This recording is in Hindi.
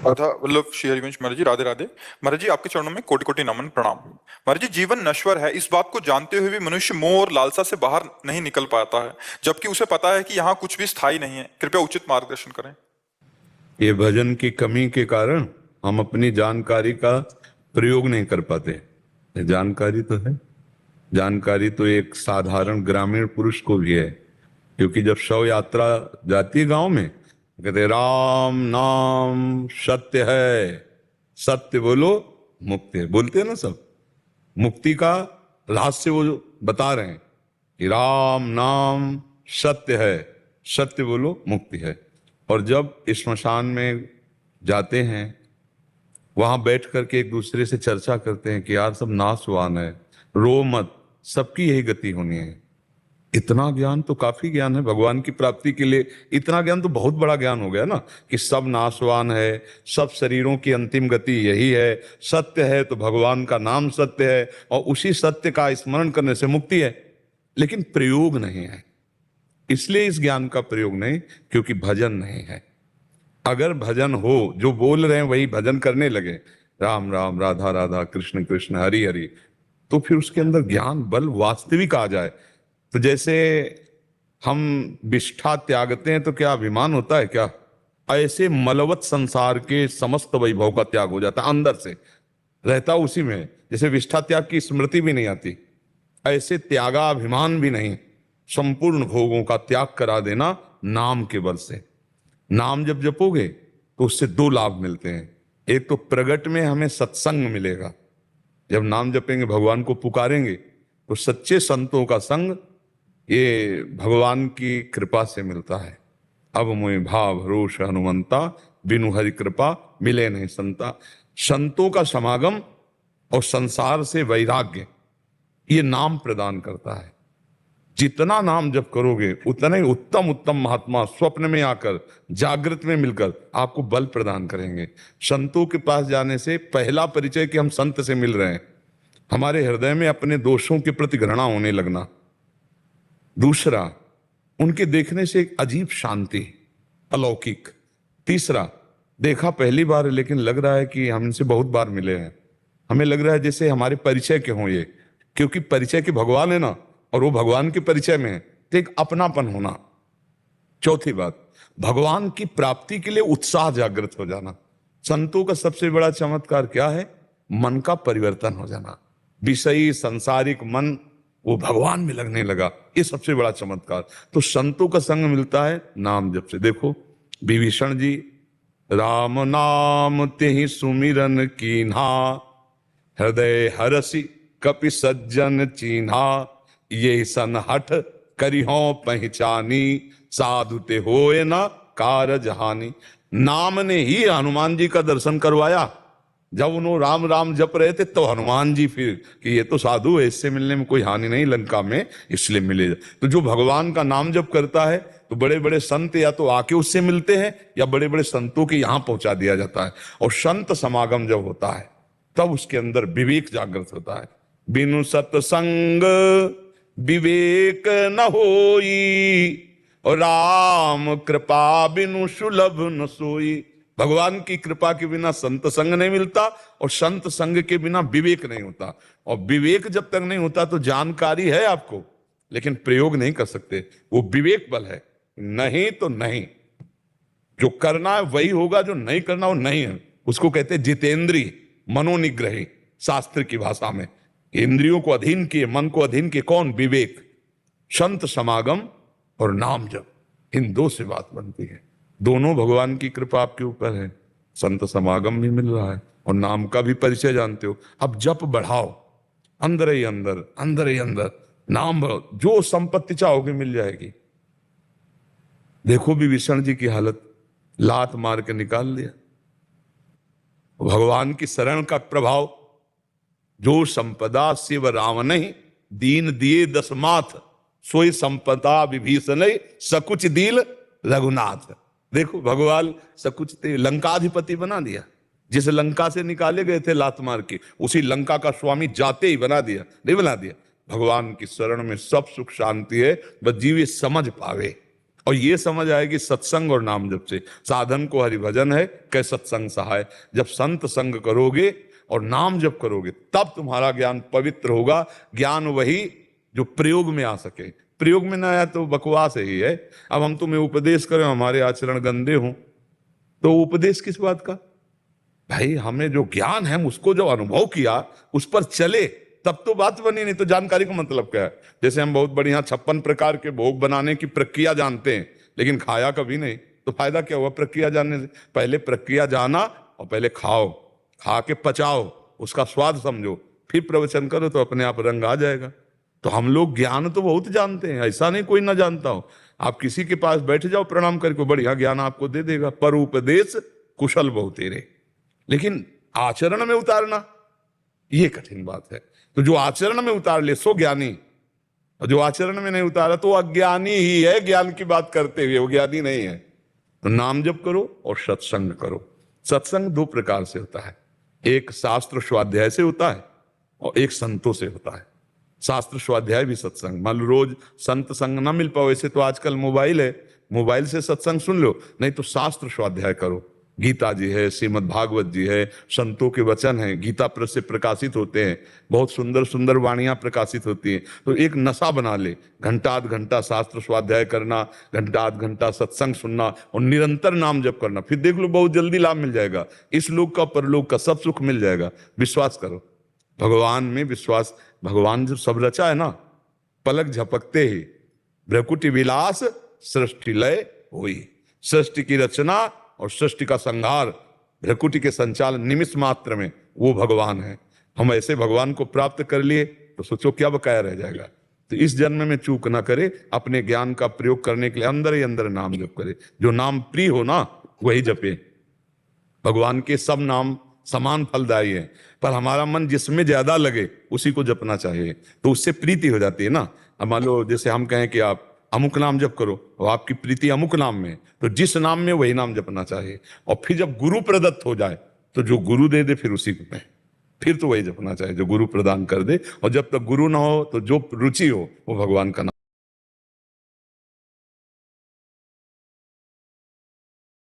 राधा वल्लभ श्री हरिवंश महाराज जी, राधे राधे। महाराज जी, आपके चरणों में कोटि कोटि नमन, प्रणाम। महाराज जी, जीवन नश्वर है, इस बात को जानते हुए भी मनुष्य मोह और लालसा से बाहर नहीं निकल पाता है, जबकि उसे पता है कि यहाँ कुछ भी स्थायी नहीं है। कृपया उचित मार्गदर्शन करें। ये भजन की कमी के कारण हम अपनी जानकारी का प्रयोग नहीं कर पाते। ये जानकारी तो है, जानकारी तो एक साधारण ग्रामीण पुरुष को भी है, क्योंकि जब शव यात्रा जाती है गांव में, कहते राम नाम सत्य है, सत्य बोलो मुक्ति है, बोलते हैं ना सब। मुक्ति का रहस्य वो बता रहे हैं कि राम नाम सत्य है, सत्य बोलो मुक्ति है। और जब श्मशान में जाते हैं, वहां बैठ करके एक दूसरे से चर्चा करते हैं कि यार सब नाशवान है, रो मत, सबकी यही गति होनी है। इतना ज्ञान तो काफी ज्ञान है भगवान की प्राप्ति के लिए। इतना ज्ञान तो बहुत बड़ा ज्ञान हो गया ना, कि सब नाशवान है, सब शरीरों की अंतिम गति यही है, सत्य है तो भगवान का नाम सत्य है, और उसी सत्य का स्मरण करने से मुक्ति है। लेकिन प्रयोग नहीं है, इसलिए इस ज्ञान का प्रयोग नहीं, क्योंकि भजन नहीं है। अगर भजन हो, जो बोल रहे हैं वही भजन करने लगे, राम राम राधा राधा कृष्ण कृष्ण हरि हरि, तो फिर उसके अंदर ज्ञान बल वास्तविक आ जाए। तो जैसे हम विष्ठा त्यागते हैं तो क्या अभिमान होता है क्या? ऐसे मलवत संसार के समस्त वैभव का त्याग हो जाता है, अंदर से रहता उसी में। जैसे विष्ठा त्याग की स्मृति भी नहीं आती, ऐसे त्यागा अभिमान भी नहीं, संपूर्ण भोगों का त्याग करा देना नाम के बल से। नाम जब जपोगे तो उससे दो लाभ मिलते हैं। एक तो प्रगट में हमें सत्संग मिलेगा, जब नाम जपेंगे भगवान को पुकारेंगे तो सच्चे संतों का संग ये भगवान की कृपा से मिलता है। अब मोहि भाव भरोस हनुमंता, बिनु हरि कृपा मिले नहीं संता। संतों का समागम और संसार से वैराग्य ये नाम प्रदान करता है। जितना नाम जप करोगे उतना ही उत्तम उत्तम महात्मा स्वप्न में आकर, जागृत में मिलकर आपको बल प्रदान करेंगे। संतों के पास जाने से पहला परिचय कि हम संत से मिल रहे हैं, हमारे हृदय में अपने दोषों के प्रति घृणा होने लगना। दूसरा, उनके देखने से एक अजीब शांति, अलौकिक। तीसरा, देखा पहली बार है लेकिन लग रहा है कि हम इनसे बहुत बार मिले हैं, हमें लग रहा है जैसे हमारे परिचय के हों ये, क्योंकि परिचय के भगवान है ना, और वो भगवान के परिचय में है, तो एक अपनापन होना। चौथी बात, भगवान की प्राप्ति के लिए उत्साह जागृत हो जाना। संतों का सबसे बड़ा चमत्कार क्या है? मन का परिवर्तन हो जाना। विषयी सांसारिक मन वो भगवान में लगने लगा, ये सबसे बड़ा चमत्कार। तो संतों का संग मिलता है नाम जप से। देखो विभीषण जी, राम नाम तेहि सुमिरन कीन्हा, हृदय हरसि कपि सज्जन चीन्हा, ये सन हठ करिहो पहचानी, साधु ते होए ना कारज हानि। नाम ने ही हनुमान जी का दर्शन करवाया। जब उन्होंने राम राम जप रहे थे तो हनुमान जी फिर कि ये तो साधु है, इससे मिलने में कोई हानि नहीं लंका में, इसलिए मिले। तो जो भगवान का नाम जप करता है तो बड़े बड़े संत या तो आके उससे मिलते हैं या बड़े बड़े संतों के यहां पहुंचा दिया जाता है। और संत समागम जब होता है तब उसके अंदर विवेक जागृत होता है। बिनु सत्संग विवेक न होई, और राम कृपा बिनु सुलभ न सोई। भगवान की कृपा के बिना संत संग नहीं मिलता, और संत संग के बिना विवेक नहीं होता। और विवेक जब तक नहीं होता तो जानकारी है आपको, लेकिन प्रयोग नहीं कर सकते। वो विवेक बल है, नहीं तो नहीं। जो करना है वही होगा, जो नहीं करना वो नहीं है। उसको कहते जितेंद्रिय मनोनिग्रही, शास्त्र की भाषा में। इंद्रियों को अधीन किए, मन को अधीन किए कौन? विवेक। संत समागम और नाम जप, इन दो से बात बनती है। दोनों भगवान की कृपा आपके ऊपर है। संत समागम भी मिल रहा है और नाम का भी परिचय जानते हो। अब जप बढ़ाओ, अंदर ही अंदर, अंदर ही अंदर नाम बढ़ाओ, जो संपत्ति चाहोगे मिल जाएगी। देखो विभीषण जी की हालत, लात मार के निकाल दिया। भगवान की शरण का प्रभाव, जो संपदा शिव रावण दीन दिए दस माथ, सोई संपदा विभीषण सकुच दील रघुनाथ। देखो भगवान सकुच लंकाधिपति बना दिया। जिस लंका से निकाले गए थे लात मार के, उसी लंका का स्वामी जाते ही बना दिया। नहीं बना दिया? भगवान की शरण में सब सुख शांति है, बस जीव समझ पावे। और ये समझ आए कि सत्संग और नाम जप से साधन को हरिभजन है, कै सत्संग सहाय। जब संत संग करोगे और नाम जप करोगे तब तुम्हारा ज्ञान पवित्र होगा। ज्ञान वही जो प्रयोग में आ सके, प्रयोग में ना आया तो बकवास ही है। अब हम तुम्हें उपदेश करें, हमारे आचरण गंदे हों तो उपदेश किस बात का? भाई हमें जो ज्ञान है उसको जो अनुभव किया उस पर चले तब तो बात बनी, नहीं तो जानकारी का मतलब क्या है? जैसे हम बहुत बढ़िया 56 प्रकार के भोग बनाने की प्रक्रिया जानते हैं लेकिन खाया कभी नहीं, तो फायदा क्या हुआ प्रक्रिया जानने से? पहले प्रक्रिया जाना और पहले खाओ, खा के पचाओ, उसका स्वाद समझो, फिर प्रवचन करो तो अपने आप रंग आ जाएगा। तो हम लोग ज्ञान तो बहुत जानते हैं, ऐसा नहीं कोई ना जानता हो। आप किसी के पास बैठ जाओ प्रणाम करके, बढ़िया ज्ञान आपको दे देगा। पर उपदेश कुशल बहुतेरे, लेकिन आचरण में उतारना ये कठिन बात है। तो जो आचरण में उतार ले सो ज्ञानी, और जो आचरण में नहीं उतारा तो अज्ञानी ही है। ज्ञान की बात करते हुए वो ज्ञानी नहीं है। तो नाम जप करो और सत्संग करो। सत्संग दो प्रकार से होता है, एक शास्त्र स्वाध्याय से होता है और एक संतों से होता है। शास्त्र स्वाध्याय भी सत्संग, मान लो रोज संत संग ना मिल पाओ, वैसे तो आजकल मोबाइल है, मोबाइल से सत्संग सुन लो, नहीं तो शास्त्र स्वाध्याय करो। गीता जी है, श्रीमद् भागवत जी है, संतों के वचन हैं, गीता प्रेस से प्रकाशित होते हैं, बहुत सुंदर सुंदर वाणियां प्रकाशित होती हैं। तो एक नशा बना ले, घंटा आध घंटा शास्त्र स्वाध्याय करना, घंटा आध घंटा सत्संग सुनना और निरंतर नाम जप करना, फिर देख लो बहुत जल्दी लाभ मिल जाएगा। इस लोक का परलोक का सब सुख मिल जाएगा। विश्वास करो, भगवान में विश्वास। भगवान जो सब रचा है ना, पलक झपकते ही भ्रकुटी विलास सृष्टि लय हुई। सृष्टि की रचना और सृष्टि का संहार, भ्रकुटी के संचालन निमिष मात्र में वो भगवान है। हम ऐसे भगवान को प्राप्त कर लिए तो सोचो क्या बकाया रह जाएगा। तो इस जन्म में चूक ना करे, अपने ज्ञान का प्रयोग करने के लिए अंदर ही अंदर नाम जप करे। जो नाम प्रिय हो ना वही जपे। भगवान के सब नाम समान फलदायी है, पर हमारा मन जिसमें ज्यादा लगे उसी को जपना चाहिए, तो उससे प्रीति हो जाती है ना। अब मान लो जैसे हम कहें कि आप अमुक नाम जप करो और आपकी प्रीति अमुक नाम में, तो जिस नाम में वही नाम जपना चाहिए। और फिर जब गुरु प्रदत्त हो जाए तो जो गुरु दे दे फिर उसी में, फिर तो वही जपना चाहिए जो गुरु प्रदान कर दे। और जब तक गुरु ना हो तो जो रुचि हो वो भगवान का नाम